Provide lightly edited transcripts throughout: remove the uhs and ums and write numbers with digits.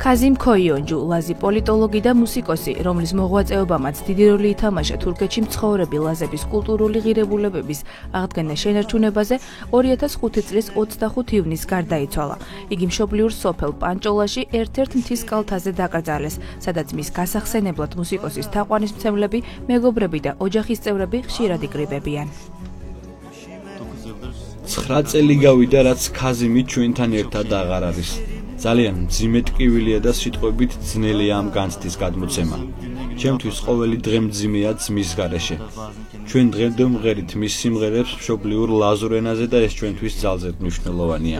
ქაზიმ ქოიონჯუ, ლაზი პოლიტოლოგი და მუსიკოსი, რომლის მოღვაწეობამაც დიდი როლი ითამაშა თურქეთში მცხოვრები ლაზების კულტურული ღირებულებების აღდგენა შენარჩუნებაზე 2005 წლის 25 ივნისს გარდაიცვალა. იგი მშობლიურ სოფელ პანჭოლაში ერთ-ერთ მთის კალთაზე დაკრძალეს, სადაც მის გასახსენებლად მუსიკოსის თაყვანისმცემლები, მეგობრები და ოჯახის წევრები ხშირად იკრიბებიან. 9 წელი გავიდა, რაც ქაზიმი ჩვენთან ერთად აღარ არის. ძალიან მძიმე ტკივილია და სიტყვებით ძნელია ამ განცდის გადმოცემა. ჩემთვის ყოველი დღე მძიმეა ძმის გარეშე. ჩვენ დღემდე ვმღერით მის სიმღერებს მშობლიურ ლაზურ ენაზე და ეს ჩვენთვის ძალზედ მნიშვნელოვანია.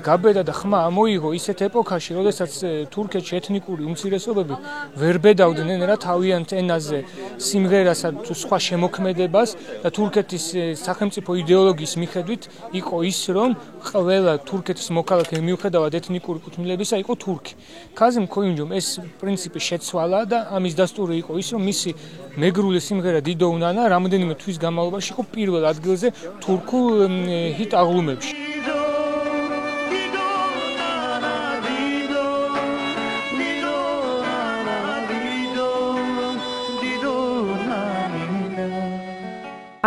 გაბედა და ხმა ამოიღო ისეთ ეპოქაში, როდესაც თურქეთში ეთნიკური უმცირესობები ვერ ბედავდნენ რა თავიანთ ენაზე სიმღერასა თუ სხვა შემოქმედებას და თურქეთის სახელმწიფო იდეოლოგიის მიხედვით იყო ის, რომ ყველა თურქეთის მოქალაქე მიუხედავად ეთნიკური კუთვნილებისა იყო თურქი. ქაზიმ ქოიონჯუმ ეს პრინციპი შეცვალა და ამის დასტური იყო ის, რომ მისი მეგრული სიმღერა დიდო უნანა რამდენიმე თვის განმავლობაში იყო პირველ ადგილზე თურქულ ჰიტ აღლუმებში.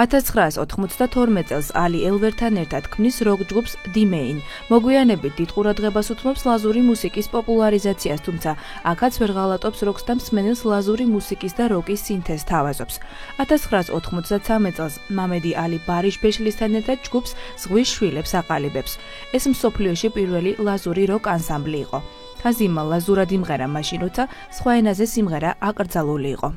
Ათას 1992 წელს ალი ელვერთან ერთად ქმნის როკ ჯგუფს დიმეინ. მოგვიანებით დიდ ყურადღებას უთმობს ლაზური მუსიკის პოპულარიზაციას, თუმცა აქაც ვერ ღალატობს როკს და მსმენელს ლაზური მუსიკის და როკის სინთეზს თავაზობს. 1993 წელს მამედი ალი ბარიშბეშლისთან ერთად ჯგუფს ზღვის შვილებს აყალიბებს. ეს მსოფლიოში პირველი ლაზური როკ ანსამბლი იყო. ქაზიმმა ლაზურად იმღერა მაშინ, როცა სხვა ენაზე სიმღერა აკრძალული იყო.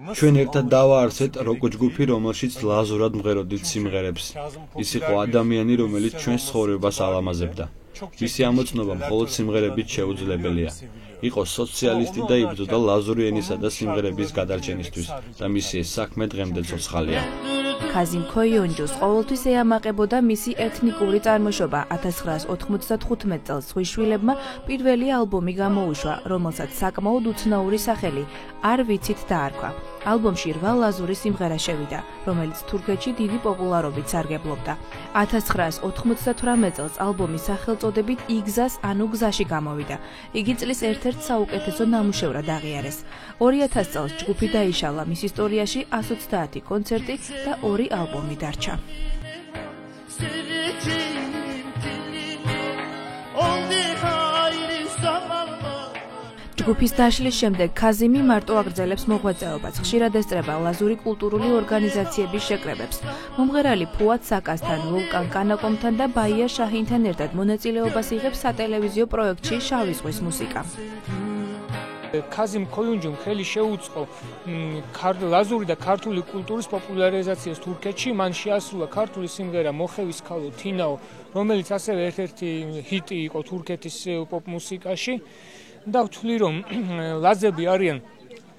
ჩვენ ერთად დავაარსეთ როკ ჯგუფი, რომელშიც ლაზურად მღეროდით სიმღერებს. ის იყო ადამიანი, რომელიც ჩვენს ცხოვრებას ალამაზებდა. მისი ამოწნობა მხოლოდ სიმღერებით შეუძლებელია. იყო სოციალისტი და იბრძოდა ლაზური ენისა და სიმღერების გადარჩენისთვის და მისი ეს საქმე დღემდე ცოცხალია. ქაზიმ ქოიონჯუს ყოველთვის ეამაყებოდა მისი ეთნიკური წარმოშობა. 1995 წელს ზღვის შვილებმა პირველი ალბომი გამოუშვა, რომელსაც საკმაოდ უცნაური სახელი არ ვიცით დაარქვა. ალბომში 8 ლაზური სიმღერა შევიდა, რომელიც თურქეთში დიდი პოპულარობით სარგებლობდა. 1998 წელს ალბომის სახელწოდებით იგზას ანუ გზაში გამოვიდა. იგი წლის ერთ-ერთ საუკეთესო ნამუშევრად აღიარეს. 2000 წელს ჯგუფი დაიშალა, მის ისტორიაში 130 კონცერტი და 2 ალბომი დარჩა. ჯგუფის დაშლის შემდეგ ქაზიმი მარტო აგრძელებს მოღვაწეობას, ხშირად ესწრება ლაზური კულტურული ორგანიზაციების შეკრებებს. მომღერალი ფუად საკასთან, ვულკან კანაკომთან და ბაია შაჰინთან ერთად მონაწილეობას იღებს სატელევიზიო პროექტში შავი ზღვის მუსიკა. ქაზიმ ქოიონჯუმ ხელი შეუწყო ლაზური და ქართული კულტურის პოპულარიზაციას თურქეთში. მან შეასრულა ქართული სიმღერა მოხევის ქალო თინაო, რომელიც ასევე ერთ-ერთი ჰიტი იყო თურქეთის პოპ მუსიკაში. და ვთვლი, რომ ლაზები არიან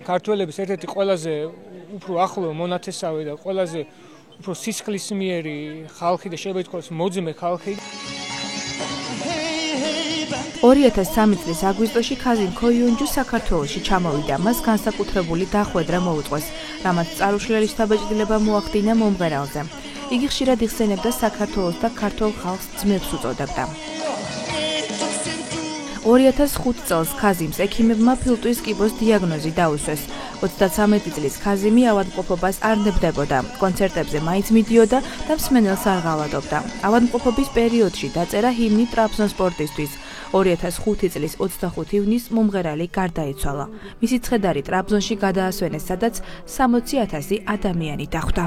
ქართველების ერთ-ერთი ყველაზე უფრო ახლო მონათესავე და ყველაზე უფრო სისხლისმიერი ხალხი და შეიძლება ითქვას მოძმე ხალხი. 2003 წლის აგვისტოში ქაზიმ ქოიონჯუ საქართველოში ჩამოვიდა. მას განსაკუთრებული დახვედრა მოუწყვეს, რამაც წარუშლელი შთაბეჭდილება მოახდინა მომღერალზე. იგი ხშირად იხსენებდა საქართველოს და ქართულ ხალხს ძმებს უწოდებდა. 2005 წელს ქაზიმს ექიმებმა ფილტვის კიბოს დიაგნოზი დაუსვეს. 33 წლის ქაზიმი ავადმყოფობას არ ნებდებოდა, კონცერტებზე მაინც მიდიოდა და მსმენელს არ ღალატობდა. ავადმყოფობის პერიოდში დაწერა ჰიმნი ტრაბზონსპორტისთვის. 2005 წლის 25 ივნისს მომღერალი გარდაიცვალა. მისი ცხედარი ტრაბზონში გადაასვენეს, სადაც 60,000 ადამიანი დახვდა.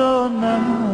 do